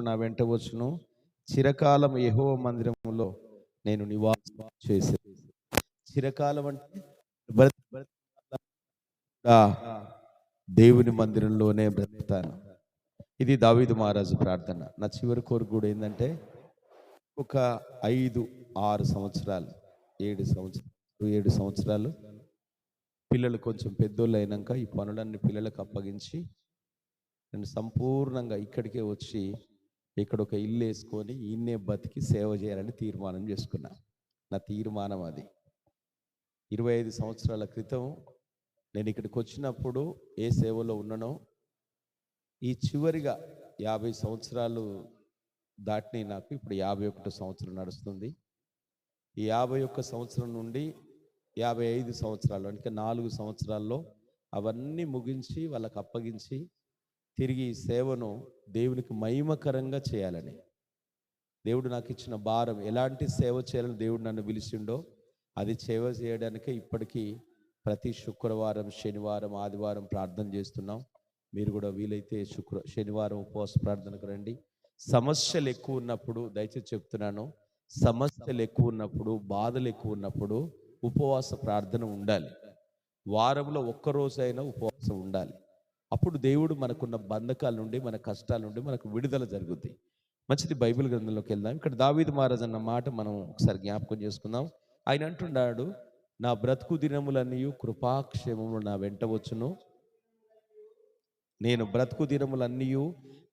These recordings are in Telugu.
నా వెంట వచ్చును, చిరకాలం యెహోవా మందిరములో నేను నివాసం చేసే. చిరకాలం అంటే బ్రతికినంత దేవుని మందిరంలోనే బ్రతుకుతాను. ఇది దావీదు మహారాజు ప్రార్థన. నా చివరి కోరిక కూడా ఏంటంటే ఒక 5-6 సంవత్సరాలు, 7 సంవత్సరాలు పిల్లలు కొంచెం పెద్దోళ్ళు అయినాక ఈ పనులన్నీ పిల్లలకు అప్పగించి నేను సంపూర్ణంగా ఇక్కడికే వచ్చి ఇక్కడ ఒక ఇల్లు వేసుకొని ఈయన్నే బతికి సేవ చేయాలని తీర్మానం చేసుకున్నా. నా తీర్మానం అది. 25 సంవత్సరాల క్రితం నేను ఇక్కడికి వచ్చినప్పుడు ఏ సేవలో ఉన్నానో ఈ చివరిగా 50 సంవత్సరాలు దాటిని నాకు ఇప్పుడు 51 సంవత్సరం నడుస్తుంది. ఈ 51 సంవత్సరం నుండి 55 సంవత్సరాలు అంటే 4 సంవత్సరాల్లో అవన్నీ ముగించి వాళ్ళకి అప్పగించి తిరిగి ఈ సేవను దేవునికి మహిమకరంగా చేయాలని దేవుడు నాకు ఇచ్చిన భారం. ఎలాంటి సేవ చేయాలని దేవుడు నన్ను పిలిచిండో అది సేవ చేయడానికే ఇప్పటికీ ప్రతి శుక్రవారం, శనివారం, ఆదివారం ప్రార్థన చేస్తున్నాం. మీరు కూడా వీలైతే శనివారం ఉపవాస ప్రార్థనకు రండి. సమస్యలు ఎక్కువ ఉన్నప్పుడు, దయచేసి చెప్తున్నాను, సమస్యలు ఎక్కువ ఉన్నప్పుడు, బాధలు ఎక్కువ ఉన్నప్పుడు ఉపవాస ప్రార్థన ఉండాలి. వారంలో ఒక్కరోజైనా ఉపవాసం ఉండాలి. అప్పుడు దేవుడు మనకున్న బంధకాల నుండి, మన కష్టాల నుండి మనకు విడుదల జరుగుద్ది. మంచిది, బైబిల్ గ్రంథంలోకి వెళ్దాం. ఇక్కడ దావీదు మహారాజు అన్న మాట మనం ఒకసారి జ్ఞాపకం చేసుకుందాం. ఆయన అంటున్నాడు, నా బ్రతుకు దినములన్నీ కృపాక్షేమములు నా వెంట వచ్చును. నేను బ్రతుకు దినములన్నీ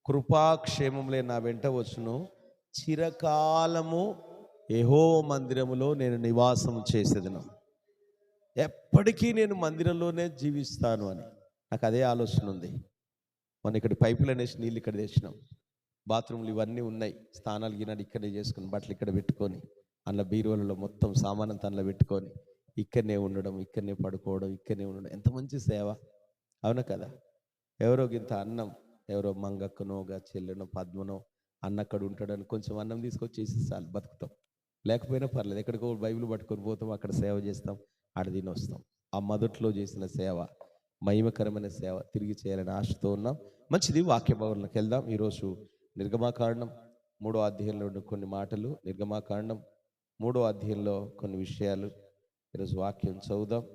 కృపాక్షేమములే నా వెంట వచ్చును. చిరకాలము యెహోవా మందిరములో నేను నివాసం చేసేదను. ఎప్పటికీ నేను మందిరంలోనే జీవిస్తాను అని నాకు అదే ఆలోచన ఉంది. మనం ఇక్కడ పైపులు అనేసి నీళ్ళు ఇక్కడ తెచ్చినాం, బాత్రూమ్లు ఇవన్నీ ఉన్నాయి, స్నానాలు గిన్నెలు ఇక్కడే చేసుకుని, బట్టలు ఇక్కడ పెట్టుకొని, అందులో బీరువాలలో మొత్తం సామానంతా అందులో పెట్టుకొని ఇక్కడనే ఉండడం, ఇక్కడనే పడుకోవడం, ఇక్కడనే ఉండడం ఎంత మంచి సేవ, అవునా కదా? ఎవరో గింత అన్నం, ఎవరో మంగక్కనోగా చెల్లెనో పద్మనో అన్నక్కడ ఉంటాడని కొంచెం అన్నం తీసుకొచ్చేసి చాలు, బతుకుతాం. లేకపోయినా పర్లేదు, ఎక్కడికో బైబిల్ పట్టుకొని పోతాం, అక్కడ సేవ చేస్తాం, ఆడ తిని వస్తాం. ఆ మొదట్లో చేసిన సేవ, మహిమకరమైన సేవ తిరిగి చేయాలని ఆశతో ఉన్నాం. మంచిది, వాక్య భాగంలోకి వెళ్దాం. ఈరోజు నిర్గమాకాండం 3వ అధ్యాయంలో ఉన్న కొన్ని మాటలు, నిర్గమాకాండం 3వ అధ్యాయంలో కొన్ని విషయాలు ఈరోజు వాక్యం చదువుదాం.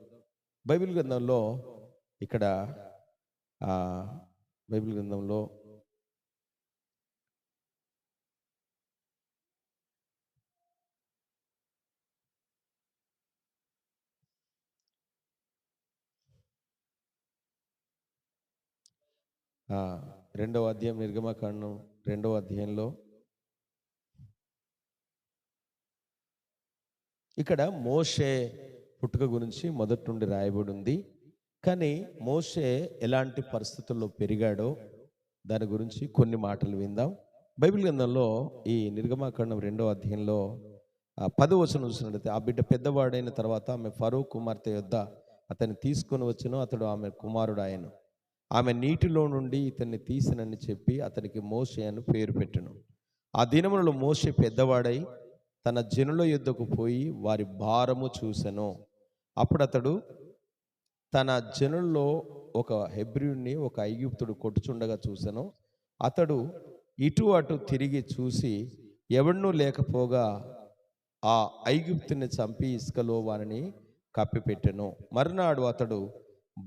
బైబిల్ గ్రంథంలో ఇక్కడ బైబిల్ గ్రంథంలో రెండవ అధ్యాయం, నిర్గమాకాండం 2వ అధ్యాయంలో ఇక్కడ మోషే పుట్టుక గురించి మొదటి నుండి రాయబడి ఉంది. కానీ మోషే ఎలాంటి పరిస్థితుల్లో పెరిగాడో దాని గురించి కొన్ని మాటలు విందాం. బైబిల్ గ్రంథంలో ఈ నిర్గమాకాండం 2వ అధ్యాయంలో 10వ వచనం చూసినట్లయితే, ఆ బిడ్డ పెద్దవాడైన తర్వాత ఆమె ఫరో కుమార్తె యొద్ద అతన్ని తీసుకొని వచ్చును, అతడు ఆమె కుమారుడు ఆయను. ఆమె నీటిలో నుండి ఇతన్ని తీసినని చెప్పి అతనికి మోషే అని పేరు పెట్టెను. ఆ దినములలో మోషే పెద్దవాడై తన జనుల యొద్దకు పోయి వారి భారము చూసెను. అప్పుడు అతడు తన జనుల్లో ఒక హెబ్రీయుని ఒక ఐగుప్తుడు కొట్టుచుండగా చూసెను. అతడు ఇటు అటు తిరిగి చూసి ఎవడనూ లేకపోగా ఆ ఐగుప్తుని చంపి ఇసుకలో వారిని కప్పిపెట్టెను. మరునాడు అతడు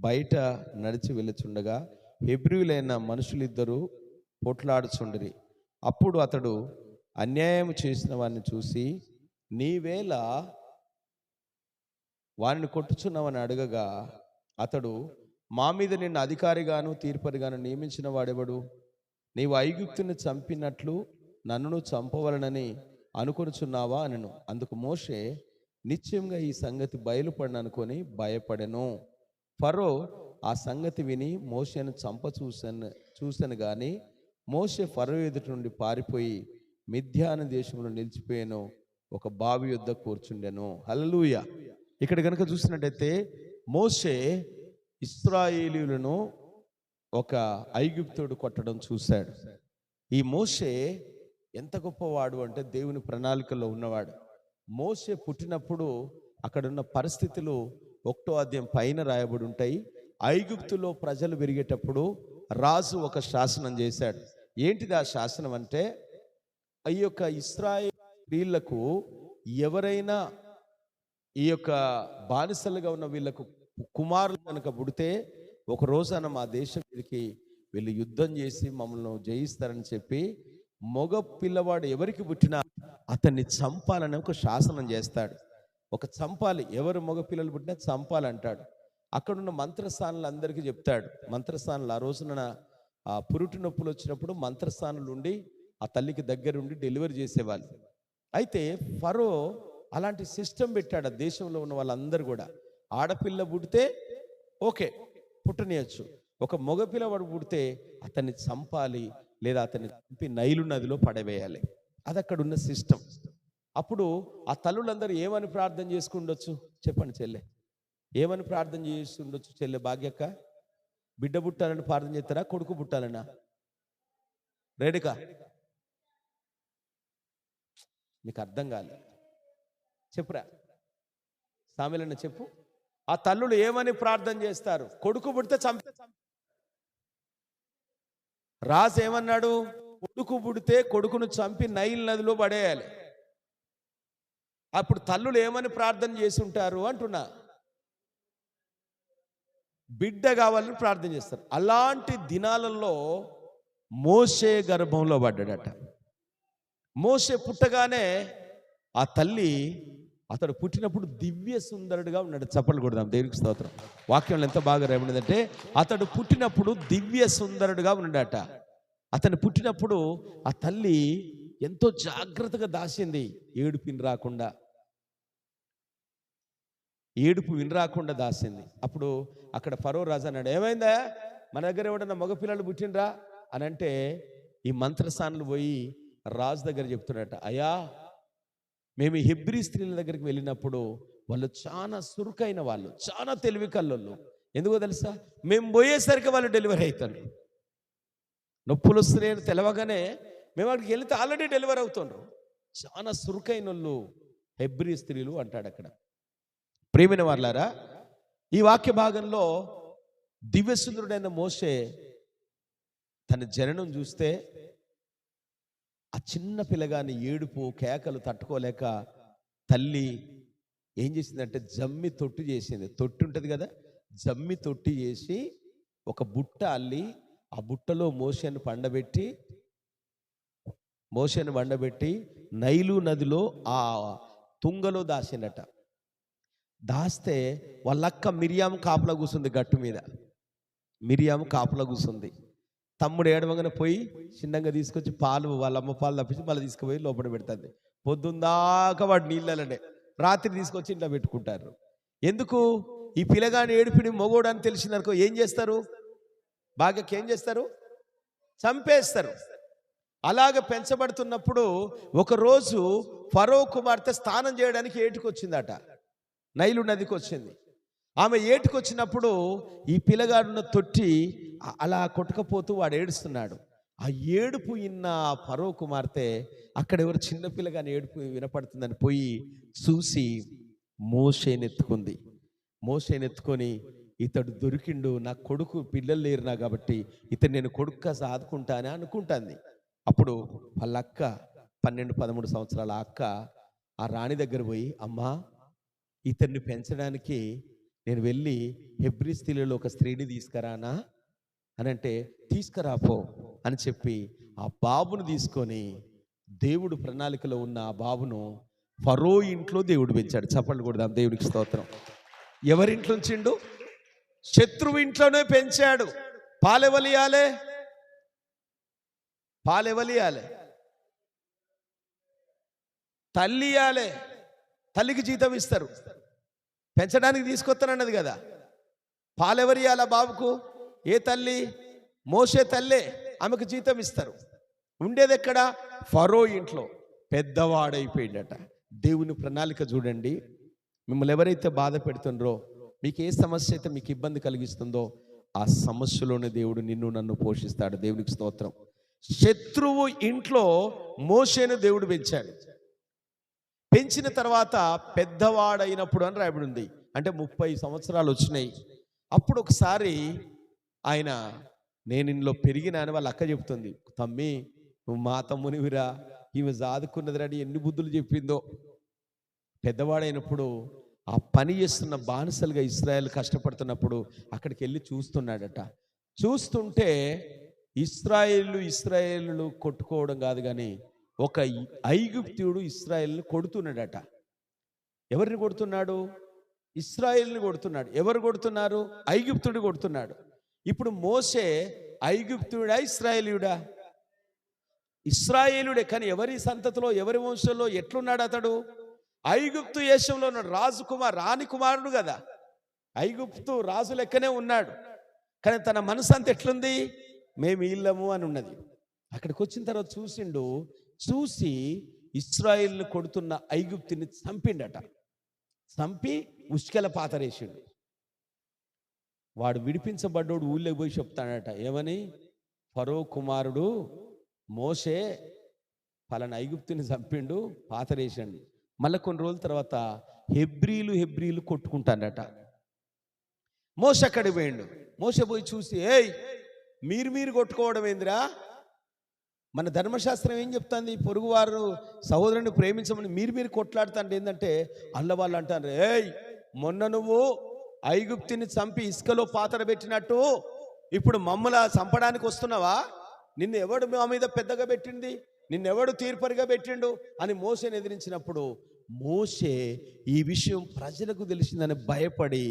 బయట నడిచి వెళుచుండగా హెబ్రీయులైన మనుషులిద్దరూ పోట్లాడుచుండిరి. అప్పుడు అతడు అన్యాయం చేసిన వారిని చూసి, నీవేళ వారిని కొట్టుచున్నావని అడగగా, అతడు, మా మీద నిన్ను అధికారిగాను తీర్పరిగాను నియమించిన వాడెవడు? నీవు ఐగుప్తుని చంపినట్లు నన్ను చంపవలనని అనుకొనుచున్నావా అనెను. అందుకు మోషే, నిశ్చయంగా ఈ సంగతి బయలుపడననుకొని భయపడెను. ఫరో ఆ సంగతి విని మోషేను చంప చూశాను గాని మోషే ఫరో ఎదుటి నుండి పారిపోయి మిద్యాను దేశంలో నిలిచిపోయాను, ఒక బావి యొద్ద కూర్చుండెను. హల్లెలూయా. ఇక్కడ కనుక చూసినట్టయితే మోషే ఇశ్రాయేలీయులను ఒక ఐగుప్తుడు కొట్టడం చూశాడు. ఈ మోషే ఎంత గొప్పవాడు అంటే దేవుని ప్రణాళికలో ఉన్నవాడు. మోషే పుట్టినప్పుడు అక్కడున్న పరిస్థితులు 1వ అధ్యాయం పైన రాయబడి ఉంటాయి. ఐగుప్తులో ప్రజలు పెరిగేటప్పుడు రాజు ఒక శాసనం చేశాడు. ఏంటిది ఆ శాసనం అంటే, ఈ యొక్క ఇశ్రాయేలు వీళ్లకు ఎవరైనా ఈ యొక్క బానిసలుగా ఉన్న వీళ్ళకు కుమారులు కనుక పుడితే ఒక రోజున మా దేశం మీదకి వీళ్ళు యుద్ధం చేసి మమ్మల్ని జయిస్తారని చెప్పి మగ పిల్లవాడు ఎవరికి పుట్టినా అతన్ని చంపాలని ఒక శాసనం చేస్తాడు. ఒక చంపాలి, ఎవరు మగ పిల్లలు పుట్టినా చంపాలంటాడు. అక్కడున్న మంత్రస్థానాలు అందరికీ చెప్తాడు. మంత్రస్థానాలు ఆ రోజున ఆ పురుటి నొప్పులు వచ్చినప్పుడు మంత్రస్థానాలు ఉండి ఆ తల్లికి దగ్గరుండి డెలివరీ చేసేవాళ్ళు. అయితే ఫరో అలాంటి సిస్టమ్ పెట్టాడు. ఆ దేశంలో ఉన్న వాళ్ళందరూ కూడా ఆడపిల్ల పుడితే ఓకే పుట్టనియచ్చు, ఒక మగపిల్లవాడు పుడితే అతన్ని చంపాలి లేదా అతన్ని చంపి నైలు నదిలో పడవేయాలి. అది అక్కడ ఉన్న సిస్టమ్. అప్పుడు ఆ తల్లులందరూ ఏమని ప్రార్థన చేసుకుండొచ్చు చెప్పండి చెల్లె? ఏమని ప్రార్థన చేస్తుండొచ్చు చెల్లె భాగ్యక్క? బిడ్డ పుట్టాలని ప్రార్థన చేస్తారా, కొడుకు పుట్టాలన్నా? రేడుకా మీకు అర్థం కాలే, చెప్పురా సామెలన్న చెప్పు. ఆ తల్లులు ఏమని ప్రార్థన చేస్తారు? కొడుకు పుడితే చంపే. రాజు ఏమన్నాడు? కొడుకు పుడితే కొడుకును చంపి నైల్ నదిలో పడేయాలి. అప్పుడు తల్లులు ఏమని ప్రార్థన చేసి ఉంటారు అంటున్నా? బిడ్డ కావాలని ప్రార్థన చేస్తారు. అలాంటి దినాలలో మోషే గర్భంలో పడ్డాడట. మోషే పుట్టగానే ఆ తల్లి, అతడు పుట్టినప్పుడు దివ్య సుందరుడుగా ఉన్నాడు. చప్పట్లు కొడదాం దేవునికి స్తోత్రం. వాక్యంలో ఎంత బాగా రాయబడిందంటే అతడు పుట్టినప్పుడు దివ్య సుందరుడుగా ఉన్నాడట. అతను పుట్టినప్పుడు ఆ తల్లి ఎంతో జాగ్రత్తగా దాచింది, ఏడుపు వినరాకుండా దాచింది. అప్పుడు అక్కడ ఫరో రాజు అన్నాడు, ఏమైందా మన దగ్గర ఎవడన్నా మగపిల్లలు పుట్టినరా అని అంటే ఈ మంత్రస్థానాలు పోయి రాజు దగ్గర చెప్తున్నాడట, అయ్యా మేము హెబ్రీ స్త్రీల దగ్గరికి వెళ్ళినప్పుడు వాళ్ళు చాలా సురుకైన వాళ్ళు, చాలా తెలివి కల్లోళ్ళు. ఎందుకో తెలుసా? మేము పోయేసరికి వాళ్ళు డెలివరీ అవుతారు. నొప్పులు వస్తున్నాయని తెలవగానే మేము అక్కడికి వెళితే ఆల్రెడీ డెలివరీ అవుతుండ్రు. చాలా సురుకైన వాళ్ళు హెబ్రీ స్త్రీలు అంటాడు అక్కడ. ప్రియమైన వాళ్ళారా, ఈ వాక్య భాగంలో దివ్యసుందరుడైన మోషే తన జననం చూస్తే ఆ చిన్న పిల్లగాని ఏడుపు కేకలు తట్టుకోలేక తల్లి ఏం చేసిందంటే జమ్మి తొట్టి చేసింది. తొట్టి ఉంటుంది కదా, జమ్మి తొట్టి చేసి ఒక బుట్ట అల్లి ఆ బుట్టలో మోషేను వండబెట్టి నైలు నదిలో ఆ తుంగలో దాసిందట. దాస్తే వాళ్ళక్క మిరియాము కాపులా కూర్చుంది గట్టు మీద. మిరియాము కాపులా కూర్చుంది. తమ్ముడు ఏడవగానే పోయి చిన్నగా తీసుకొచ్చి పాలు, వాళ్ళ అమ్మ పాలు తప్పించి మళ్ళీ తీసుకుపోయి లోపల పెడుతుంది. పొద్దుందాకా వాడు నీళ్ళనే, రాత్రి తీసుకొచ్చి ఇంట్లో పెట్టుకుంటారు. ఎందుకు? ఈ పిల్లగాని ఏడుపిని మొగోడు అని తెలిసిందనుకో ఏం చేస్తారు? బాగా ఏం చేస్తారు? చంపేస్తారు. అలాగ పెంచబడుతున్నప్పుడు ఒకరోజు ఫరో కుమార్తె స్నానం చేయడానికి ఏటుకొచ్చిందట, నైలు నదికి వచ్చింది. ఆమె ఏటుకొచ్చినప్పుడు ఈ పిల్లగాడున్న తొట్టి అలా కొట్టుకపోతూ వాడు ఏడుస్తున్నాడు. ఆ ఏడుపు విన్న ఫరో కుమార్తె అక్కడ ఎవరు చిన్న పిల్లగాని ఏడుపు వినపడుతుందని పోయి చూసి మోషేనెత్తుకొని ఇతడు దొరికిండు, నా కొడుకు పిల్లలు లేరునా కాబట్టి ఇతను నేను కొడుకుగా సాదుకుంటానే అనుకుంటాంది. అప్పుడు వాళ్ళ అక్క 12-13 సంవత్సరాల అక్క ఆ రాణి దగ్గర పోయి, అమ్మా ఇతన్ని పెంచడానికి నేను వెళ్ళి హెబ్రీ స్త్రీలలో ఒక స్త్రీని తీసుకురానా అని అంటే, తీసుకురాపో అని చెప్పి ఆ బాబును తీసుకొని దేవుడు ప్రణాళికలో ఉన్న ఆ బాబును ఫరో ఇంట్లో దేవుడు పెంచాడు. చప్పట్లు కొడదాం దేవునికి స్తోత్రం. ఎవరింట్లో ఉంచిండు? శత్రువు ఇంట్లోనే పెంచాడు. పాలెవలియాలే తల్లియాలే. తల్లికి జీతం ఇస్తారు, పెంచడానికి తీసుకొస్తానన్నది కదా. పాలెవరియాల బాబుకు? ఏ తల్లి? మోషే తల్లే. ఆమెకు జీతం ఇస్తారు. ఉండేది ఎక్కడ? ఫరో ఇంట్లో. పెద్దవాడైపోయిందట. దేవుని ప్రణాళిక చూడండి. మిమ్మల్ని ఎవరైతే బాధ పెడుతుండ్రో, మీకు ఏ సమస్య అయితే మీకు ఇబ్బంది కలిగిస్తుందో ఆ సమస్యలోనే దేవుడు నిన్ను నన్ను పోషిస్తాడు. దేవునికి స్తోత్రం. శత్రువు ఇంట్లో మోషేను దేవుడు పెంచాడు. పెంచిన తర్వాత పెద్దవాడైనప్పుడు అని రాయబడి ఉంది. అంటే 30 సంవత్సరాలు వచ్చినాయి. అప్పుడు ఒకసారి ఆయన నేను ఇందులో పెరిగినా అని వాళ్ళ అక్క చెప్తుంది. తమ్మి నువ్వు మా తమ్మునివిరా, ఈమె జాదుకున్నదిరా అని ఎన్ని బుద్ధులు చెప్పిందో. పెద్దవాడైనప్పుడు ఆ పని చేస్తున్న బానిసలుగా ఇశ్రాయేల్ కష్టపడుతున్నప్పుడు అక్కడికి వెళ్ళి చూస్తున్నాడట. చూస్తుంటే ఇశ్రాయేలు కొట్టుకోవడం కాదు కానీ ఒక ఐగుప్తీయుడు ఇశ్రాయేల్ని కొడుతున్నాడట. ఎవరిని కొడుతున్నాడు? ఇశ్రాయేల్ని కొడుతున్నాడు. ఎవరు కొడుతున్నారు? ఐగుప్తుడు కొడుతున్నాడు. ఇప్పుడు మోషే ఐగుప్తుడా ఇశ్రాయేలీయుడా? ఇశ్రాయేలుడే. కానీ ఎవరి సంతతిలో, ఎవరి వంశంలో ఎట్లున్నాడు అతడు? ఐగుప్తు దేశంలో ఉన్నాడు. రాణి కుమారుడు కదా, ఐగుప్తు రాజు లెక్కనే ఉన్నాడు. కానీ తన మనసు అంత ఎట్లుంది? మేము ఇల్లము అని ఉన్నది. అక్కడికి వచ్చిన తర్వాత చూసి ఇశ్రాయేల్ని కొడుతున్న ఐగుప్తుని చంపిండట. చంపి ఉష్కెల పాతరేసిండు. వాడు విడిపించబడ్డోడు ఊళ్ళో పోయి చెప్తాడట, ఏమని? ఫరో కుమారుడు మోషే పలానా ఐగుప్తుని చంపిండు, పాతరేసిండు. మళ్ళీ కొన్ని రోజుల తర్వాత హెబ్రీలు కొట్టుకుంటాడట. మోషే అక్కడికి పోయిండు. మోషే పోయి చూసి, ఏయ్ మీరు కొట్టుకోవడం ఏందిరా? మన ధర్మశాస్త్రం ఏం చెప్తుంది? పొరుగువారు సహోదరుని ప్రేమించమని మీరు కొట్లాడుతాంటే ఏంటంటే అల్ల వాళ్ళు అంటారు, ఏయ్ మొన్న నువ్వు ఐగుప్తుని చంపి ఇసుకలో పాతర పెట్టినట్టు ఇప్పుడు మమ్మల చంపడానికి వస్తున్నావా? నిన్ను ఎవడు మా మీద పెద్దగా పెట్టింది? నిన్నెవడు తీర్పరిగా పెట్టిండు అని మోషేని ఎదిరించినప్పుడు మోషే ఈ విషయం ప్రజలకు తెలిసిందని భయపడి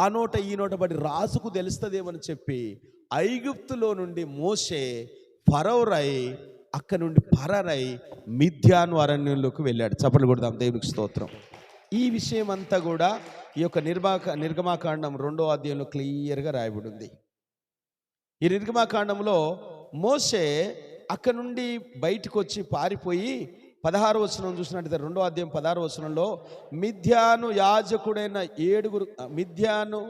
ఆ నోట ఈ నోట పడి రాజుకు తెలుస్తుందేమని చెప్పి ఐగుప్తులో నుండి మోషే ఫరోరై అక్కడ నుండి పరరై మిద్యాను అరణ్యంలోకి వెళ్ళాడు. చప్పట్లు కొడదాం దేవునికి స్తోత్రం. ఈ విషయం అంతా కూడా ఈ యొక్క నిర్గమాకాండం 2వ అధ్యాయంలో క్లియర్గా రాయబడి ఉంది. ఈ నిర్గమాకాండంలో మోషే అక్కడ నుండి బయటకు వచ్చి పారిపోయి 16వ వచనం చూసినట్టయితే 2వ అధ్యాయం 16వ వచనంలో మిద్యాను యాజకుడైన 7 మిద్యాను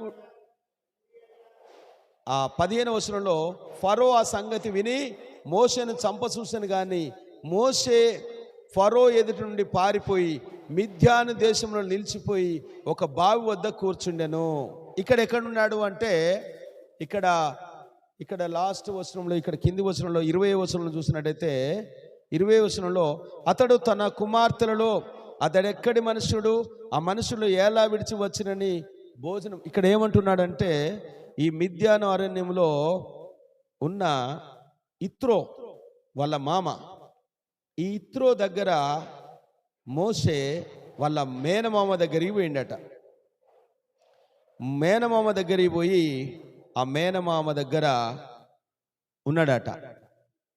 15వ వచనంలో ఫరో ఆ సంగతి విని మోషేను చంపచూసాను కానీ మోషే ఫరో ఎదుటి నుండి పారిపోయి మిద్యాను దేశంలో నిలిచిపోయి ఒక బావి వద్ద కూర్చుండెను. ఇక్కడ ఎక్కడున్నాడు అంటే ఇక్కడ లాస్ట్ వచనంలో, ఇక్కడ కింది వచనంలో 20వ వచనంలో చూసినట్టయితే 20వ వచనంలో అతడు తన కుమార్తెలలో అతడెక్కడి మనుషుడు, ఆ మనుషులు ఎలా విడిచి వచ్చినని భోజనం. ఇక్కడ ఏమంటున్నాడంటే ఈ మిద్యాను అరణ్యంలో ఉన్న ఇత్రో వాళ్ళ మామ, ఈ ఇత్రో దగ్గర మోషే వాళ్ళ మేనమామ దగ్గరికి పోయిండట. మేనమామ దగ్గరికి పోయి ఆ మేనమామ దగ్గర ఉన్నాడట.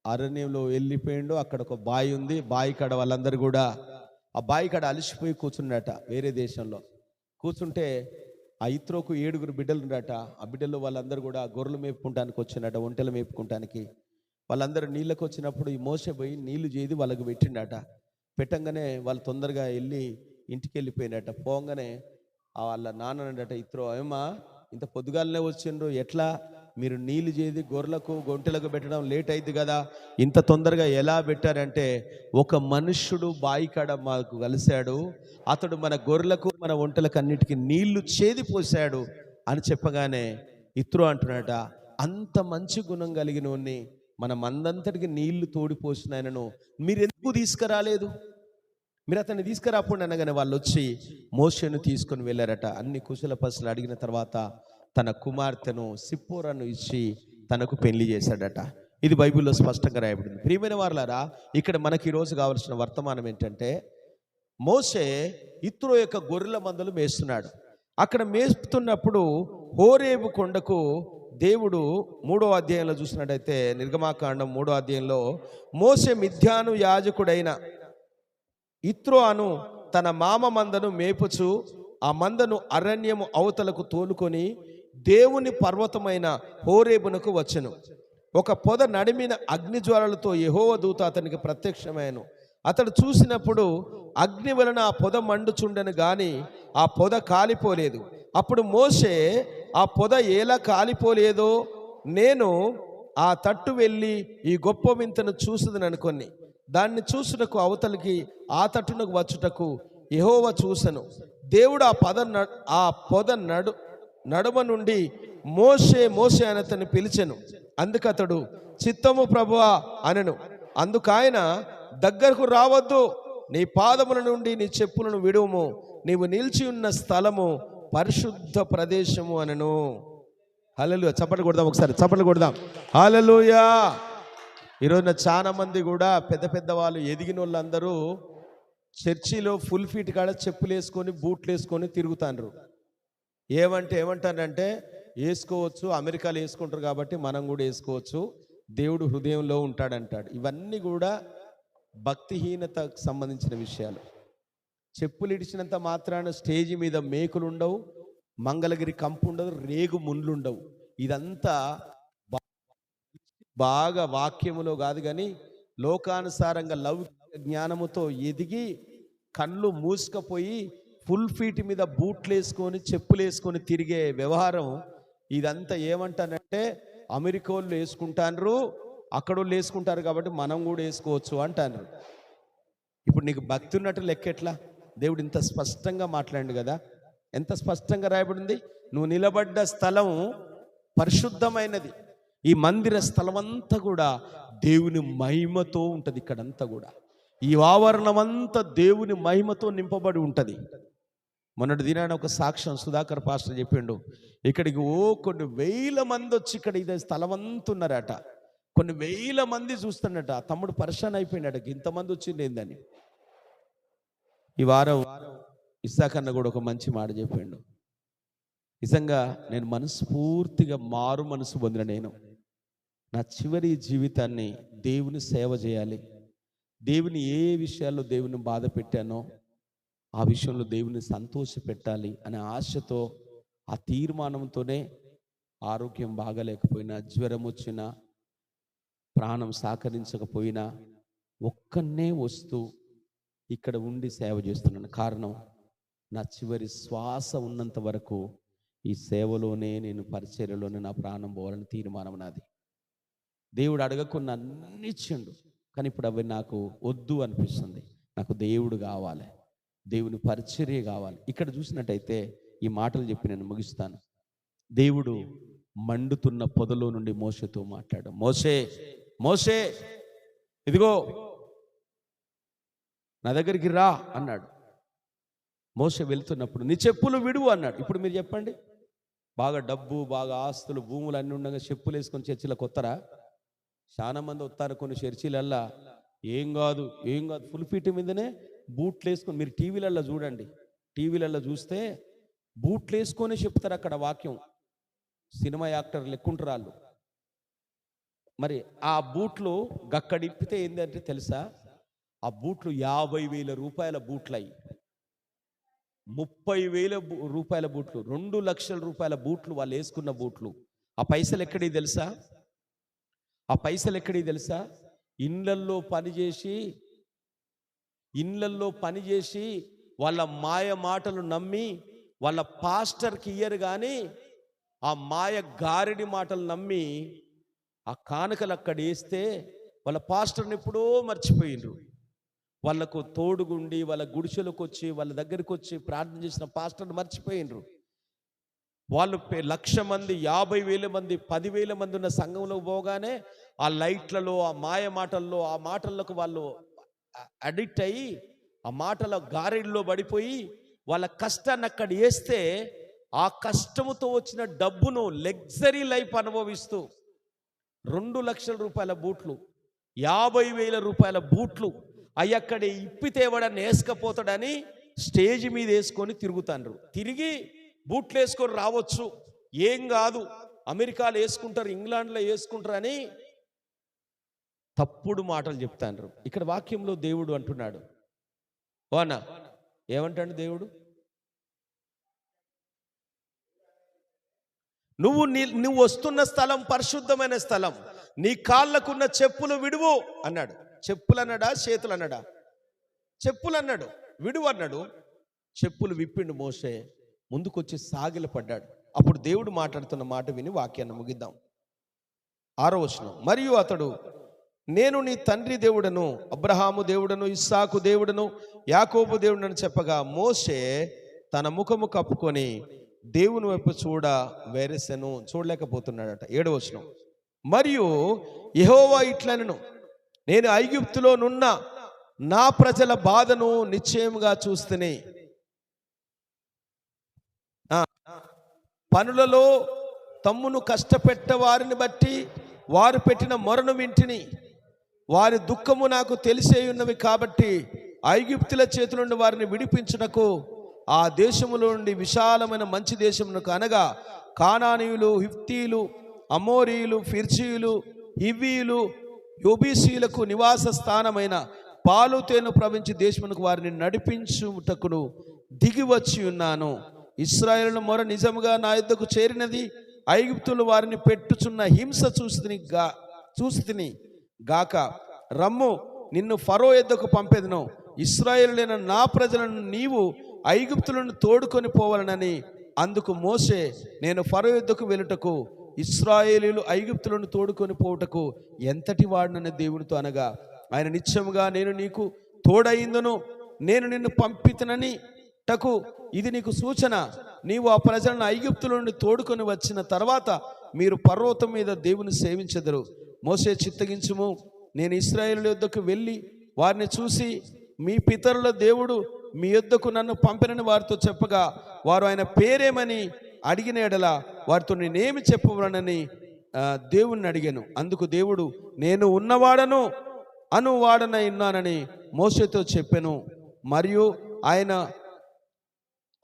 అరణ్యంలో వెళ్ళిపోయిండు. అక్కడ ఒక బావి ఉంది. బావి కాడ వాళ్ళందరూ కూడా ఆ బావి కాడ అలసిపోయి కూర్చున్నాడట. వేరే దేశంలో కూర్చుంటే ఆ ఇత్రోకు 7 బిడ్డలు ఉండట. ఆ బిడ్డలు వాళ్ళందరూ కూడా గొర్రెలు మేపుకుంటానికి వచ్చినట, ఒంటెలు మేపుకుంటానికి. వాళ్ళందరూ నీళ్ళకి వచ్చినప్పుడు ఈ మోసే పోయి నీళ్లు చేది వాళ్ళకు పెట్టిండట. పెట్టంగానే వాళ్ళు తొందరగా వెళ్ళి ఇంటికి వెళ్ళిపోయినట. పోగానే వాళ్ళ నాన్ననట ఇత్రో, ఏమా ఇంత పొద్దుగాలనే వచ్చిండ్రు, ఎట్లా మీరు నీళ్ళు చేది గొర్రెలకు గొంటెలకు పెట్టడం లేట్ అయింది కదా, ఇంత తొందరగా ఎలా పెట్టారంటే ఒక మనుష్యుడు బావి కాడ మాకు కలిశాడు, అతడు మన గొర్రెలకు మన ఒంటెలకు అన్నిటికీ నీళ్లు చేది పోసాడు అని చెప్పగానే ఇత్రో అంటున్నాడట, అంత మంచి గుణం కలిగినోన్ని మన మందంతటికి నీళ్లు తోడిపోసిన ఆయనను మీరు ఎందుకు తీసుకురాలేదు? మీరు అతన్ని తీసుకురాప్పుడు అనగానే వాళ్ళు వచ్చి మోషేను తీసుకొని వెళ్ళారట. అన్ని కుశల పసులు అడిగిన తర్వాత తన కుమార్తెను సిప్పోరాను ఇచ్చి తనకు పెళ్లి చేశాడట. ఇది బైబిల్లో స్పష్టంగా రాయబడింది. ప్రియమైన వారలారా, ఇక్కడ మనకి ఈరోజు కావాల్సిన వర్తమానం ఏంటంటే మోషే ఇత్రో యొక్క గొర్రెల మందలు మేస్తున్నాడు. అక్కడ మేస్తున్నప్పుడు హోరేబు కొండకు దేవుడు 3వ అధ్యాయంలో చూసినట్టయితే నిర్గమాకాండం 3వ అధ్యాయంలో మోషే మిద్యాను యాజకుడైన ఇత్రో అను తన మామ మందను మేపుచు ఆ మందను అరణ్యము అవతలకు తోలుకొని దేవుని పర్వతమైన హోరేబునకు వచ్చెను. ఒక పొద నడిమిన అగ్నిజ్వాలలతో యెహోవా దూత అతనికి ప్రత్యక్షమైనను. అతడు చూసినప్పుడు అగ్ని వలన ఆ పొద మండుచుండెను గాని ఆ పొద కాలిపోలేదు. అప్పుడు మోషే ఆ పొద ఎలా కాలిపోలేదో నేను ఆ తట్టు వెళ్ళి ఈ గొప్ప వింతను చూసుదని అనుకొని దాన్ని చూసుటకు అవతలికి ఆ తట్టునకు వచ్చుటకు యెహోవా చూసెను. దేవుడు ఆ పొద నడుమ నుండి మోషే మోషే అని అతన్ని పిలిచెను. అందుకు అతడు చిత్తము ప్రభువా అనెను. అందుకు ఆయన, దగ్గరకు రావద్దు, నీ పాదముల నుండి నీ చెప్పులను విడువుము, నీవు నిలిచి ఉన్న స్థలము పరిశుద్ధ ప్రదేశము అనెను. హల్లెలూయా. చప్పట్లు కొడదాం, ఒకసారి చప్పట్లు కొడదాం. హల్లెలూయా. ఈరోజున చాలా మంది కూడా పెద్ద పెద్ద వాళ్ళు, ఎదిగిన వాళ్ళందరూ చర్చిలో ఫుల్ ఫీట్ కాడ చెప్పులు వేసుకొని బూట్లు వేసుకొని తిరుగుతాండ్రు. ఏమంటారంటే వేసుకోవచ్చు, అమెరికాలో వేసుకుంటారు కాబట్టి మనం కూడా వేసుకోవచ్చు, దేవుడు హృదయంలో ఉంటాడంటాడు. ఇవన్నీ కూడా భక్తిహీనతకు సంబంధించిన విషయాలు. చెప్పులు ఇడిచినంత మాత్రాన స్టేజి మీద మేకులు ఉండవు, మంగళగిరి కంపు ఉండదు, రేగు ముళ్ళు ఉండవు. ఇదంతా బాగా వాక్యములో కాదు కానీ లోకానుసారంగా లౌకిక జ్ఞానముతో ఎదిగి కళ్ళు మూసుకపోయి ఫుల్ ఫీట్ మీద బూట్లు వేసుకొని చెప్పులు వేసుకొని తిరిగే వ్యవహారం. ఇదంతా ఏమంటానంటే అమెరికోళ్ళు వేసుకుంటారు, అక్కడోళ్ళు వేసుకుంటారు కాబట్టి మనం కూడా వేసుకోవచ్చు అంటారు. ఇప్పుడు నీకు భక్తి ఉన్నట్టు లెక్కెట్లా? దేవుడు ఇంత స్పష్టంగా మాట్లాడిండు కదా. ఎంత స్పష్టంగా రాయబడింది. నువ్వు నిలబడ్డ స్థలం పరిశుద్ధమైనది. ఈ మందిర స్థలం అంతా కూడా దేవుని మహిమతో ఉంటుంది. ఇక్కడంతా కూడా ఈ ఆవరణం అంతా దేవుని మహిమతో నింపబడి ఉంటుంది. మొన్నటి దినాన ఒక సాక్ష్యం సుధాకర్ పాస్టర్ చెప్పిండు. ఇక్కడికి కొన్ని వేల మంది వచ్చి ఇక్కడ ఇదే స్థలం అంతా ఉన్నారట. కొన్ని వేల మంది చూస్తున్నట. తమ్ముడు పరిశాన్ అయిపోయినాడు, ఇంతమంది వచ్చింది ఏందని. ఈ వారం ఇస్సాకన్న కూడా ఒక మంచి మాట చెప్పిండు. నిజంగా నేను మనస్ఫూర్తిగా మారు మనసు పొందిన నేను నా చివరి జీవితాన్ని దేవుని సేవ చేయాలి, దేవుని ఏ విషయాల్లో దేవుని బాధ పెట్టానో ఆ విషయంలో దేవుని సంతోష పెట్టాలి అనే ఆశతో, ఆ తీర్మానంతోనే ఆరోగ్యం బాగలేకపోయినా, జ్వరం వచ్చినా, ప్రాణం సహకరించకపోయినా ఒక్కనే వస్తూ ఇక్కడ ఉండి సేవ చేస్తున్నాను. కారణం, నా చివరి శ్వాస ఉన్నంత వరకు ఈ సేవలోనే, నేను పరిచర్యలోనే నా ప్రాణం పోవాలని తీర్మానం నాది. దేవుడు అడగకుండా అన్ని ఇచ్చిండు, కానీ ఇప్పుడు అవి నాకు వద్దు అనిపిస్తుంది. నాకు దేవుడు కావాలి, దేవుని పరిచర్య కావాలి. ఇక్కడ చూసినట్టయితే ఈ మాటలు చెప్పి నేను ముగిస్తాను. దేవుడు మండుతున్న పొదలో నుండి మోషేతో మాట్లాడు. మోషే మోషే ఇదిగో నా దగ్గరికి రా అన్నాడు. మోషే వెళ్తున్నప్పుడు నీ చెప్పులు విడువు అన్నాడు. ఇప్పుడు మీరు చెప్పండి, బాగా డబ్బు, బాగా ఆస్తులు, భూములు అన్నీ ఉండగా చెప్పులు వేసుకొని చర్చిలో కొత్తరా? చాలా మంది వస్తారు కొన్ని చర్చిలల్లా, ఏం కాదు ఫుల్ ఫీట్ మీదనే బూట్లు వేసుకొని. మీరు టీవీలల్లో చూడండి, టీవీలలో చూస్తే బూట్లు వేసుకొని చెప్తారు అక్కడ వాక్యం. సినిమా యాక్టర్లు ఎక్కుంటారు వాళ్ళు. మరి ఆ బూట్లు గక్కడిప్పితే ఏంటంటే తెలుసా, ఆ బూట్లు 50,000 రూపాయల బూట్లు అయ్యి, 30,000 రూపాయల బూట్లు, 2 లక్షల రూపాయల బూట్లు వాళ్ళు వేసుకున్న బూట్లు. ఆ పైసలు ఎక్కడివి తెలుసా? ఆ పైసలు ఎక్కడివి తెలుసా? ఇళ్ళల్లో పనిచేసి వాళ్ళ మాయ మాటలు నమ్మి, వాళ్ళ పాస్టర్కి ఇయ్యరు కానీ ఆ మాయ గారిడి మాటలు నమ్మి ఆ కానుకలు అక్కడ వేస్తే వాళ్ళ పాస్టర్ని ఎప్పుడో మర్చిపోయినరు. వాళ్ళకు తోడుగుండి వాళ్ళ గుడిసెలకు వచ్చి వాళ్ళ దగ్గరికి వచ్చి ప్రార్థన చేసిన పాస్టర్ని మర్చిపోయినరు. వాళ్ళు 1,00,000 మంది, 50,000 మంది, 10,000 మంది ఉన్న సంఘంలో పోగానే ఆ లైట్లలో, ఆ మాయ మాటల్లో, ఆ మాటలకు వాళ్ళు అడిక్ట్ అయ్యి ఆ మాటల గారెడిలో పడిపోయి వాళ్ళ కష్టాన్ని అక్కడ వేస్తే ఆ కష్టముతో వచ్చిన డబ్బును లగ్జరీ లైఫ్ అనుభవిస్తూ 2 లక్షల రూపాయల బూట్లు, 50,000 రూపాయల బూట్లు అయ్యక్కడే ఇప్పితేవాడని వేసుకపోతాడని స్టేజ్ మీద వేసుకొని తిరుగుతాండ్రు. తిరిగి బూట్లు వేసుకొని రావచ్చు, ఏం కాదు, అమెరికాలో వేసుకుంటారు, ఇంగ్లాండ్లో వేసుకుంటారు అని తప్పుడు మాటలు చెప్తాండ్రు. ఇక్కడ వాక్యంలో దేవుడు అంటున్నాడు, ఓనా ఏమంటాడు దేవుడు? నువ్వు వస్తున్న స్థలం పరిశుద్ధమైన స్థలం, నీ కాళ్ళకున్న చెప్పులు విడువు అన్నాడు. చెప్పులు అన్నాడా, చేతులు అన్నాడా? చెప్పులు అన్నాడు. విడువు అన్నాడు. చెప్పులు విప్పిండు మోషే, ముందుకొచ్చి సాగిలపడ్డాడు. అప్పుడు దేవుడు మాట్లాడుతున్న మాట విని వాక్యాన్ని ముగిద్దాం. 6వ వచనం, మరియు అతడు, నేను నీ తండ్రి దేవుడను, అబ్రహాము దేవుడను, ఇస్సాకు దేవుడను, యాకోబు దేవుడను చెప్పగా మోషే తన ముఖము కప్పుకొని దేవుని వైపు వేరేసెను, చూడలేకపోతున్నాడట. 7వ వచనం, మరియు యెహోవా ఇట్లనెను, నేను ఐగుప్తులో నున్న నా ప్రజల బాధను నిశ్చయముగా చూస్తేనే, పనులలో తమ్మును కష్టపెట్ట వారిని బట్టి వారు పెట్టిన మొరను వింటిని, వారి దుఃఖము నాకు తెలిసే ఉన్నవి కాబట్టి ఐగుప్తుల చేతుల నుండి వారిని విడిపించుటకు ఆ దేశములో నుండి విశాలమైన మంచి దేశమునకు, అనగా కానానీయులు, హిత్తీయులు, అమోరీయులు, ఫిర్జీయులు, హివ్వీయులు, యోబీసీయులకు నివాస స్థానమైన పాలు తేనె ప్రవహించి దేశమునకు వారిని నడిపించుటకును దిగి వచ్చి ఉన్నాను. ఇశ్రాయేలు మొర నిజముగా నా యొద్దకు చేరినది. ఐగుప్తులు వారిని పెట్టుచున్న హింస చూసితిని గాక. రమ్ము, నిన్ను ఫరో యొద్దకు పంపెదను. ఇశ్రాయేలులైన నా ప్రజలను నీవు ఐగుప్తులను తోడుకొని పోవాలనని. అందుకు మోషే, నేను ఫరో యొద్దకు వెళ్ళుటకు ఇశ్రాయేలీయులు ఐగుప్తులను తోడుకొని పోవుటకు ఎంతటి వాడినని దేవునితో అనగా, ఆయన నిత్యముగా నేను నీకు తోడయిందును, నేను నిన్ను పంపితనని టకు ఇది నీకు సూచన. నీవు ఆ ప్రజలను ఐగుప్తుల నుండి తోడుకొని వచ్చిన తర్వాత మీరు పర్వతం మీద దేవుని సేవించెదరు. మోషే, చిత్తగించుము, నేను ఇశ్రాయేలు యొద్దకు వెళ్ళి వారిని చూసి మీ పితరుల దేవుడు మీ యొద్దకు నన్ను పంపినని వారితో చెప్పగా, వారు ఆయన పేరేమని అడిగిన ఎడల వారితో నేనేమి చెప్పవలనని దేవుణ్ణి అడిగాను. అందుకు దేవుడు, నేను ఉన్నవాడను అనువాడనై ఉన్నానని మోషేతో చెప్పెను. మరియు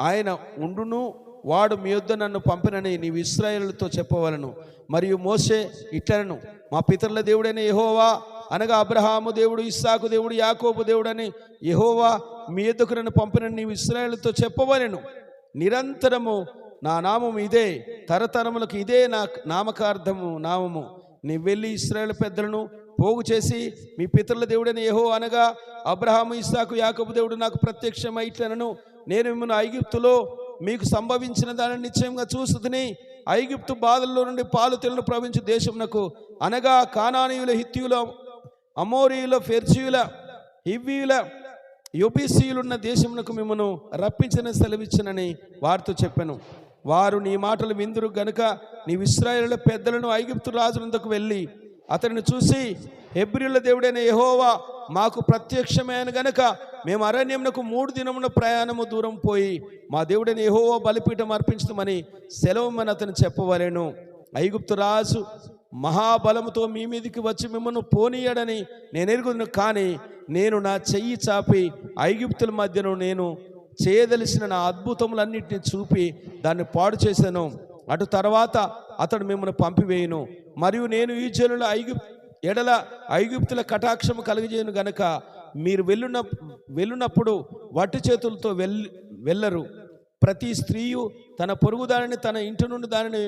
ఆయన ఉండును, వాడు మీ యొద్ద నన్ను పంపినని నీవు ఇశ్రాయేలుతో చెప్పవలను. మరియు మోషే ఇట్లనెను, మా పితరుల దేవుడైన యెహోవా, అనగా అబ్రహాము దేవుడు, ఇస్సాకు దేవుడు, యాకోబు దేవుడని యెహోవా మీ యొద్దకు నన్ను పంపినని నీవు ఇశ్రాయేలుతో చెప్పవలెను. నిరంతరము నా నామము ఇదే, తరతరములకు ఇదే నా నామకార్థము నామము. నీ వెళ్ళి ఇశ్రాయేలు పెద్దలను పోగు చేసి మీ పితరుల దేవుడైన యెహోవా, అనగా అబ్రహాము, ఇస్సాకు, యాకోబు దేవుడు నాకు ప్రత్యక్షమై ఇట్లనెను, నేను మిమ్మల్ని ఐగుప్తులో మీకు సంభవించిన దానిని నిశ్చయంగా చూస్తుని ఐగుప్తు బాధల్లో నుండి పాలు తేనెలు ప్రవహించు దేశమునకు, అనగా కానానీయుల, హిత్తీయుల, అమోరీయుల, ఫెర్జీయుల, హివ్వీయుల, యోబీసీయులున్న దేశమునకు మిమ్మను రప్పించిన సెలవిచ్చనని వారితో చెప్పాను. వారు నీ మాటలు విందురు గనుక నీవు ఇశ్రాయేలుల పెద్దలను ఐగుప్తు రాజునందుకు వెళ్ళి అతనిని చూసి, హెబ్రీయుల దేవుడైన యెహోవా మాకు ప్రత్యక్షమైన గనుక మేము అరణ్యమునకు 3 దినముల ప్రయాణము దూరం పోయి మా దేవుడైన యెహోవా బలిపీఠం అర్పించమని సెలవుమని అతను చెప్పవలెను. ఐగుప్తు రాజు మహాబలముతో మీ మీదికి వచ్చి మిమ్మల్ని పోనీయడని నేను ఎరుగుదును. కానీ నేను నా చెయ్యి చాపి ఐగుప్తుల మధ్యను నేను చేయదలిసిన నా అద్భుతములన్నింటినీ చూపి దాన్ని పాడు చేశాను. అటు తర్వాత అతడు మిమ్మల్ని పంపివేయును. మరియు నేను ఈ జనుల ఎడల ఐగుప్తుల కటాక్షము కలిగజేయను గనక మీరు వెళ్ళునప్పుడు వట్టి చేతులతో వెళ్ళరు. ప్రతి స్త్రీయు తన పొరుగు దానిని, తన ఇంటి నుండి దానిని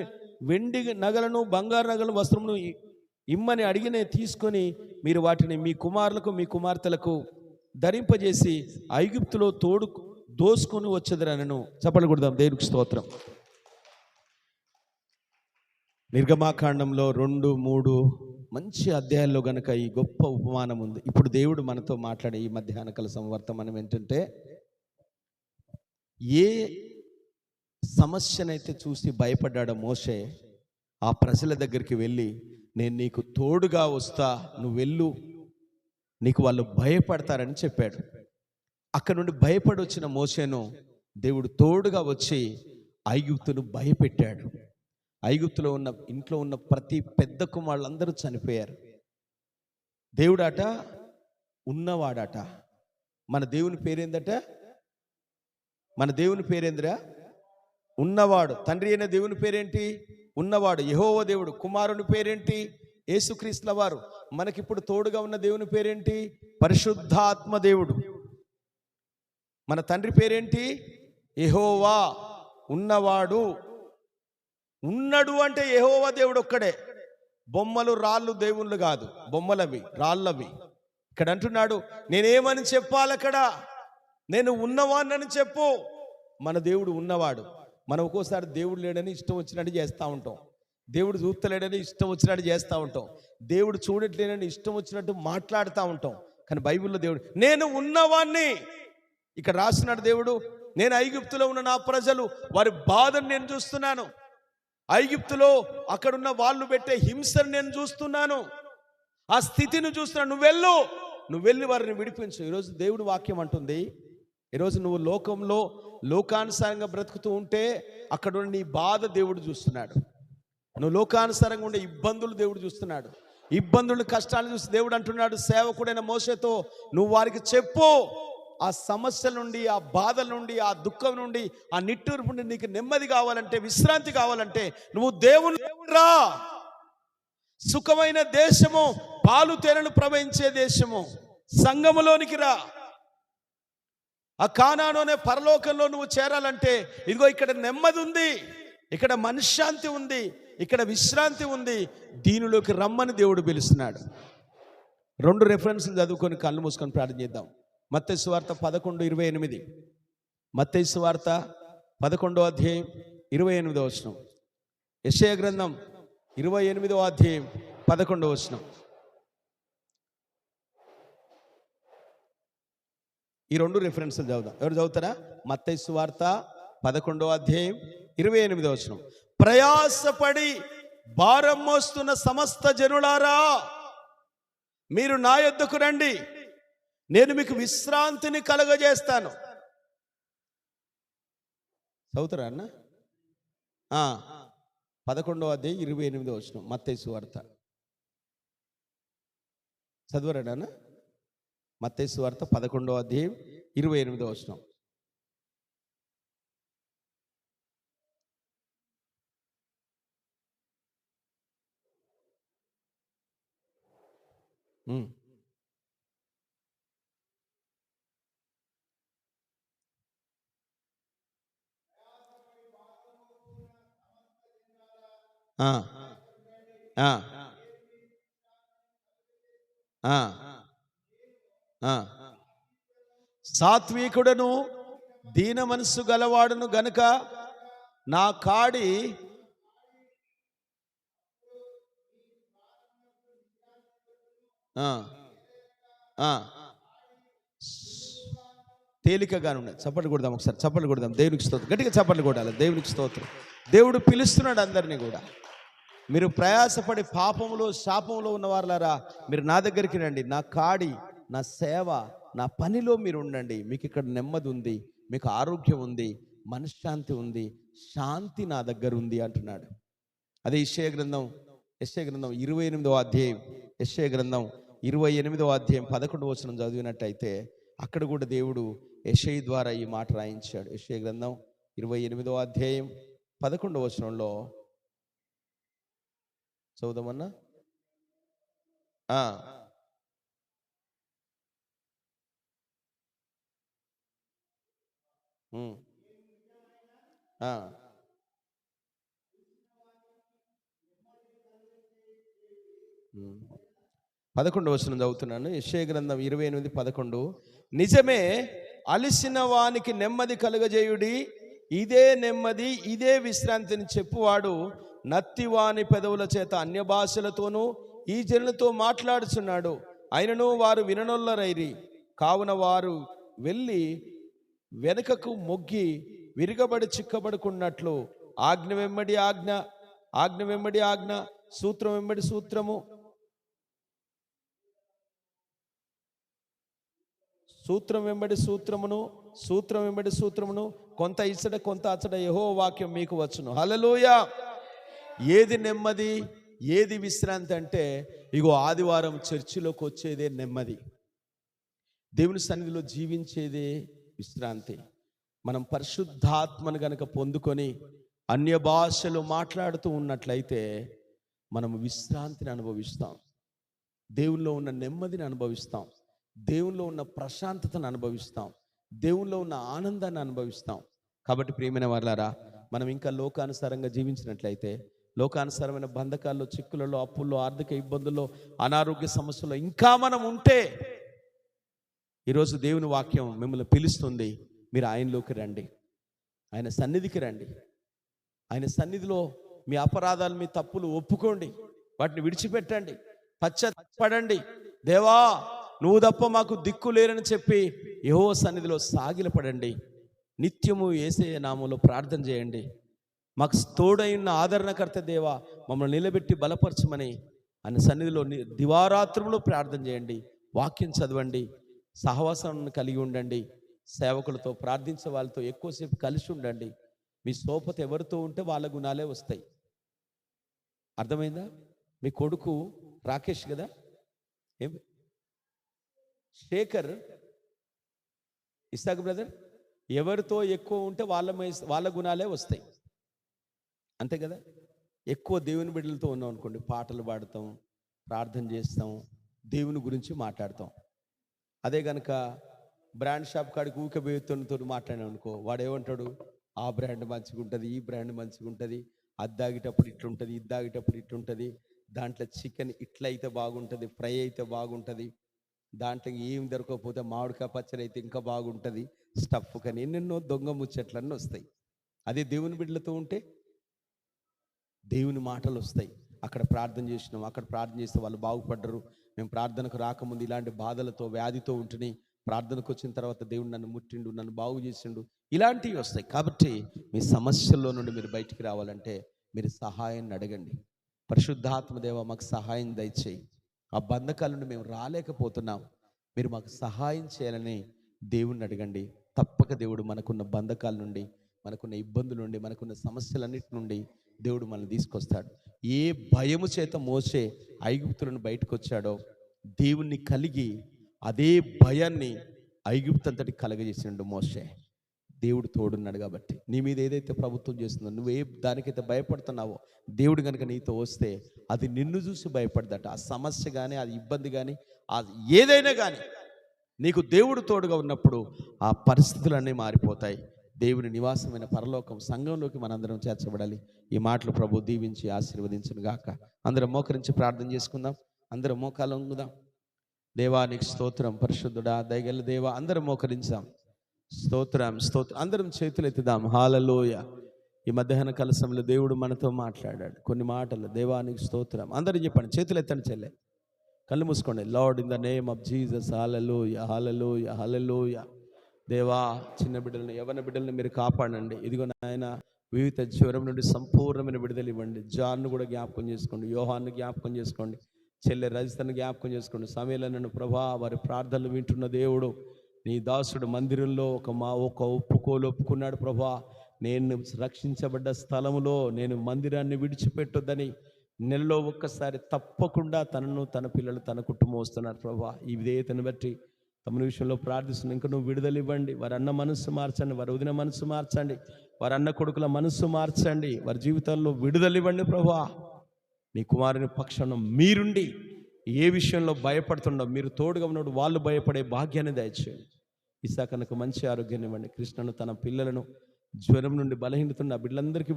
వెండి నగలను, బంగారు నగలను, వస్త్రమును ఇమ్మని అడిగినే తీసుకొని మీరు వాటిని మీ కుమారులకు, మీ కుమార్తెలకు ధరింపజేసి ఐగుప్తులో దోసుకొని వచ్చేదరనను. చప్పట్లు కొడదాం, దేవునికి స్తోత్రం. నిర్గమాకాండంలో 2, 3 మంచి అధ్యాయాల్లో గనక ఈ గొప్ప ఉపమానం ఉంది. ఇప్పుడు దేవుడు మనతో మాట్లాడే ఈ మధ్యాహ్నకాల సంవర్తమానం ఏంటంటే, ఏ సమస్యనైతే చూసి భయపడ్డాడో మోషే, ఆ ప్రజల దగ్గరికి వెళ్ళి, నేను నీకు తోడుగా వస్తా, నువ్వు వెళ్ళు, నీకు వాళ్ళు భయపడతారని చెప్పాడు. అక్కడ నుండి భయపడి వచ్చిన మోషేను దేవుడు తోడుగా వచ్చి ఐగుప్తును భయపెట్టాడు. ఐగుప్తులో ఉన్న ఇంట్లో ఉన్న ప్రతి పెద్ద కుమారులందరూ చనిపోయారు. దేవుడాట ఉన్నవాడట. మన దేవుని పేరేందట? మన దేవుని పేరేందిరా? ఉన్నవాడు. తండ్రి అయిన దేవుని పేరేంటి? ఉన్నవాడు. యెహోవా దేవుడు. కుమారుని పేరేంటి? యేసుక్రీస్తుల వారు. మనకిప్పుడు తోడుగా ఉన్న దేవుని పేరేంటి? పరిశుద్ధాత్మ దేవుడు. మన తండ్రి పేరేంటి? యెహోవా. ఉన్నవాడు. ఉన్నాడు అంటే యెహోవా దేవుడు ఒక్కడే. బొమ్మలు, రాళ్ళు దేవుళ్ళు కాదు, బొమ్మలవి, రాళ్ళవి. ఇక్కడ అంటున్నాడు, నేనేమని చెప్పాలి? అక్కడ నేను ఉన్నవాడినని చెప్పు. మన దేవుడు ఉన్నవాడు. మనం ఒక్కోసారి దేవుడు లేడని ఇష్టం వచ్చినట్టు చేస్తూ ఉంటాం. దేవుడు చూస్తలేడని ఇష్టం వచ్చినట్టు చేస్తూ ఉంటాం. దేవుడు చూడట్లేడని ఇష్టం వచ్చినట్టు మాట్లాడుతూ ఉంటాం. కానీ బైబిల్లో దేవుడు, నేను ఉన్నవాణ్ణి. ఇక్కడ రాస్తున్నాడు దేవుడు, నేను ఐగుప్తులో ఉన్న నా ప్రజలు వారి బాధను నేను చూస్తున్నాను, ఐగుప్తులో అక్కడున్న వాళ్ళు పెట్టే హింసను నేను చూస్తున్నాను, ఆ స్థితిని చూస్తున్నాను. నువ్వు వెళ్ళి వారిని విడిపించు. ఈరోజు దేవుడు వాక్యం అంటుంది, ఈరోజు నువ్వు లోకంలో లోకానుసారంగా బ్రతుకుతూ ఉంటే అక్కడ నీ బాధ దేవుడు చూస్తున్నాడు. నువ్వు లోకానుసారంగా ఉండే ఇబ్బందులు దేవుడు చూస్తున్నాడు. ఇబ్బందులు, కష్టాలు చూసి దేవుడు అంటున్నాడు సేవకుడైన మోషేతో, నువ్వు వారికి చెప్పు, ఆ సమస్యల నుండి, ఆ బాధల నుండి, ఆ దుఃఖం నుండి, ఆ నిట్టూర్పు నుండి నీకు నెమ్మది కావాలంటే, విశ్రాంతి కావాలంటే నువ్వు దేవుని రా. సుఖమైన దేశము, పాలు తేనెలు ప్రవహించే దేశము, సంఘములోనికి రా. ఆ కానాను అనే పరలోకంలో నువ్వు చేరాలంటే ఇదిగో ఇక్కడ నెమ్మది ఉంది, ఇక్కడ మనశ్శాంతి ఉంది, ఇక్కడ విశ్రాంతి ఉంది. దీనిలోకి రమ్మని దేవుడు పిలుస్తున్నాడు. 2 రెఫరెన్స్లు చదువుకొని కళ్ళు మూసుకొని ప్రార్థన చేద్దాం. మత్తయి సువార్త 11:28. మత్తయి సువార్త 11వ అధ్యాయం 28వ వచనం. యెషయా గ్రంథం 28వ అధ్యాయం 11వ వచనం. ఈ 2 రెఫరెన్స్లు చదువుదాం. ఎవరు చదువుతారా? మత్తయి సువార్త 11వ అధ్యాయం 28వ వచనం. ప్రయాసపడి భారం మోస్తున్న సమస్త జనులారా, మీరు నా యొద్దకు రండి, నేను మీకు విశ్రాంతిని కలుగజేస్తాను. చదువుతారా అన్న? 11వ అధ్యాయం 28వ వచనం మత్తయి సువార్త. చదువురా అన్న? మత్తయి సువార్త 11వ అధ్యాయం 28వ వచనం. సాత్వికుడను దీన మనస్సు గలవాడును గనుక నా కాడి తేలికగా ఉన్నాయి. చప్పట్లు కొడదాం ఒకసారి, చప్పట్లు కొడదాం. దేవునికి స్తోత్రం. గట్టిగా చప్పట్లు కొట్టాలి. దేవునికి స్తోత్రం. దేవుడు పిలుస్తున్నాడు అందరినీ కూడా. మీరు ప్రయాసపడి పాపంలో, శాపంలో ఉన్నవారులారా, మీరు నా దగ్గరికి రండి. నా కాడి, నా సేవ, నా పనిలో మీరు ఉండండి. మీకు ఇక్కడ నెమ్మది ఉంది, మీకు ఆరోగ్యం ఉంది, మనశ్శాంతి ఉంది, శాంతి నా దగ్గర ఉంది అంటున్నాడు. అదే యెషయా గ్రంథం 28వ అధ్యాయం, యెషయా గ్రంథం 28వ అధ్యాయం 11వ వచనం చదివినట్టయితే అక్కడ కూడా దేవుడు యెషయా ద్వారా ఈ మాట రాయించాడు. యెషయా గ్రంథం 28వ అధ్యాయం 11వ వచనంలో చదువుదామన్నా. పదకొండవ వచనం చదువుతున్నాను. యెషయా గ్రంథం 28:11. నిజమే, అలిసిన వానికి నెమ్మది కలుగజేయుడి, ఇదే నెమ్మది, ఇదే విశ్రాంతిని చెప్పువాడు నత్తివాని పెదవుల చేత అన్య భాషలతోనూ ఈ జనులతో మాట్లాడుచున్నాడు. అయినను వారు విననొల్లరైరి. కావున వారు వెళ్ళి వెనుకకు మొగ్గి విరగబడి చిక్కబడుకున్నట్లు ఆజ్ఞ వెంబడి ఆజ్ఞ, ఆజ్ఞ వెంబడి ఆజ్ఞ, సూత్రం వెంబడి సూత్రము, సూత్రం వెంబడి సూత్రమును, సూత్రం వెంబడి సూత్రమును, కొంత ఇచ్చట కొంత అచ్చట యెహోవా వాక్యం మీకు వచ్చును. హల్లెలూయా. ఏది నెమ్మది, ఏది విశ్రాంతి అంటే ఇగో ఆదివారం చర్చిలోకి వచ్చేదే నెమ్మది, దేవుని సన్నిధిలో జీవించేదే విశ్రాంతి. మనం పరిశుద్ధాత్మను గనక పొందుకొని అన్య భాషలు మాట్లాడుతూ ఉన్నట్లయితే మనం విశ్రాంతిని అనుభవిస్తాం, దేవుల్లో ఉన్న నెమ్మదిని అనుభవిస్తాం, దేవుల్లో ఉన్న ప్రశాంతతను అనుభవిస్తాం, దేవుల్లో ఉన్న ఆనందాన్ని అనుభవిస్తాం. కాబట్టి ప్రియమైన వారలారా, మనం ఇంకా లోకానుసారంగా జీవించినట్లయితే, లోకానుసారమైన బంధకాల్లో, చిక్కులలో, అప్పుల్లో, ఆర్థిక ఇబ్బందుల్లో, అనారోగ్య సమస్యల్లో ఇంకా మనం ఉంటే ఈరోజు దేవుని వాక్యం మిమ్మల్ని పిలుస్తుంది. మీరు ఆయనలోకి రండి, ఆయన సన్నిధికి రండి. ఆయన సన్నిధిలో మీ అపరాధాలు, మీ తప్పులు ఒప్పుకోండి, వాటిని విడిచిపెట్టండి, పశ్చాత్తాపడండి. దేవా, నువ్వు తప్ప మాకు దిక్కు లేరని చెప్పి యెహోవా సన్నిధిలో సాగిలపడండి. నిత్యము యేసయ్య నామములో ప్రార్థన చేయండి. మాకు తోడైన ఆదరణకర్త దేవా మమ్మల్ని నిలబెట్టి బలపరచమని ఆయన సన్నిధిలో దివారాత్రములో ప్రార్థన చేయండి. వాక్యం చదవండి, సహవాసాన్ని కలిగి ఉండండి, సేవకులతో ప్రార్థించే వాళ్ళతో ఎక్కువసేపు కలిసి ఉండండి. మీ సోపత ఎవరితో ఉంటే వాళ్ళ గుణాలే వస్తాయి. అర్థమైందా? మీ కొడుకు రాకేష్ కదా, ఏం శేఖర్, ఇస్సాక్ బ్రదర్, ఎవరితో ఎక్కువ ఉంటే వాళ్ళ గుణాలే వస్తాయి. అంతే కదా. ఎక్కువ దేవుని బిడ్డలతో ఉన్నాం అనుకోండి, పాటలు పాడతాం, ప్రార్థన చేస్తాం, దేవుని గురించి మాట్లాడతాం. అదే కనుక బ్రాండ్ షాప్ కాడికి ఊకబోయేతో మాట్లాడాం అనుకో, వాడు ఏమంటాడు, ఆ బ్రాండ్ మంచిగా ఉంటుంది, ఈ బ్రాండ్ మంచిగా ఉంటుంది, అది తాగేటప్పుడు ఇట్లుంటుంది, ఇది తాగేటప్పుడు ఇట్లుంటుంది, దాంట్లో చికెన్ ఇట్లా అయితే బాగుంటుంది, ఫ్రై అయితే బాగుంటుంది, దాంట్లో ఏం దొరకకపోతే మామిడికాయ పచ్చడి అయితే ఇంకా బాగుంటుంది, స్టఫ్ కానీ ఎన్నెన్నో దొంగ ముచ్చట్లన్నీ వస్తాయి. అదే దేవుని బిడ్డలతో ఉంటే దేవుని మాటలు వస్తాయి. అక్కడ ప్రార్థన చేసినాం, అక్కడ ప్రార్థన చేస్తే వాళ్ళు బాగుపడ్డరు, మేము ప్రార్థనకు రాకముందు ఇలాంటి బాధలతో వ్యాధితో ఉంటుని ప్రార్థనకు వచ్చిన తర్వాత దేవుడు నన్ను ముట్టిండు, నన్ను బాగు చేసిండు, ఇలాంటివి వస్తాయి. కాబట్టి మీ సమస్యల్లో నుండి మీరు బయటికి రావాలంటే మీరు సహాయాన్ని అడగండి. పరిశుద్ధాత్మ దేవ మాకు సహాయం దయచేయి, ఆ బంధకాల నుండి మేము రాలేకపోతున్నాం, మీరు మాకు సహాయం చేయాలని దేవుణ్ణి అడగండి. తప్పక దేవుడు మనకున్న బంధకాల నుండి, మనకున్న ఇబ్బందుల నుండి, మనకున్న సమస్యలన్నిటి నుండి దేవుడు మనల్ని తీసుకొస్తాడు. ఏ భయము చేత మోసే ఐగుప్తులను బయటకు వచ్చాడో దేవుణ్ణి కలిగి అదే భయాన్ని ఐగుప్తు అంతటి కలగజేసిండు మోసే. దేవుడు తోడున్నాడు కాబట్టి నీ మీద ఏదైతే ప్రభుత్వం చేస్తుందో, నువ్వు ఏ దానికైతే భయపడుతున్నావో, దేవుడు కనుక నీతో వస్తే అది నిన్ను చూసి భయపడదట. ఆ సమస్య కానీ, అది ఇబ్బంది కానీ, అది ఏదైనా కానీ నీకు దేవుడు తోడుగా ఉన్నప్పుడు ఆ పరిస్థితులన్నీ మారిపోతాయి. దేవుని నివాసమైన పరలోకం సంఘంలోకి మనందరం చేర్చబడాలి. ఈ మాటలు ప్రభు దీవించి ఆశీర్వదించును గాక. అందరం మోకరించి ప్రార్థన చేసుకుందాం. అందరం మోకాలు వంగుదాం. దేవానికి స్తోత్రం, పరిశుద్ధుడా దయగల దేవా, అందరం మోకరించాం. స్తోత్రం స్తోత్రం. అందరం చేతులు ఎత్తుదాం. హల్లెలూయ. ఈ మధ్యాహ్న కలశంలో దేవుడు మనతో మాట్లాడాడు కొన్ని మాటలు. దేవానికి స్తోత్రం. అందరం చెప్పండి, చేతులు ఎత్తండి చెల్లె, కళ్ళు మూసుకోండి. Lord, in the name of Jesus, hallelujah hallelujah hallelujah. దేవా, చిన్న బిడ్డలను, యవ్వన బిడ్డలను మీరు కాపాడండి. ఇదిగో నాయన, వివిధ జ్వరం నుండి సంపూర్ణమైన విడుదల ఇవ్వండి. జాన్ను కూడా జ్ఞాపకం చేసుకోండి, యోహాన్ని జ్ఞాపకం చేసుకోండి, చెల్లె రజితను జ్ఞాపకం చేసుకోండి. సమయంలో ప్రభా, వారి ప్రార్థనలు వింటున్న దేవుడు, నీ దాసుడు మందిరంలో ఒక ఒప్పుకున్నాడు ప్రభా, నేను రక్షించబడ్డ స్థలములో నేను మందిరాన్ని విడిచిపెట్టొద్దని నెలలో ఒక్కసారి తప్పకుండా తనను, తన పిల్లలు, తన కుటుంబం వస్తున్నారు ప్రభా. ఈ విధేయతను బట్టి తమ విషయంలో ప్రార్థిస్తున్నాను. ఇంకా నువ్వు విడుదల ఇవ్వండి. వారి అన్న మనస్సు మార్చండి, వారి వదిన మనస్సు మార్చండి, వారి అన్న కొడుకుల మనస్సు మార్చండి, వారి జీవితాల్లో విడుదల ఇవ్వండి ప్రభా. నీ కుమారుని పక్షాన మీరుండి ఏ విషయంలో భయపడుతుండో, మీరు తోడుగా ఉన్నప్పుడు వాళ్ళు భయపడే భాగ్యాన్ని దయచేయండి. ఇసాకనకు మంచి ఆరోగ్యాన్ని ఇవ్వండి. కృష్ణను, తన పిల్లలను జ్వరం నుండి బలహీనతున్న బిడ్డలందరికీ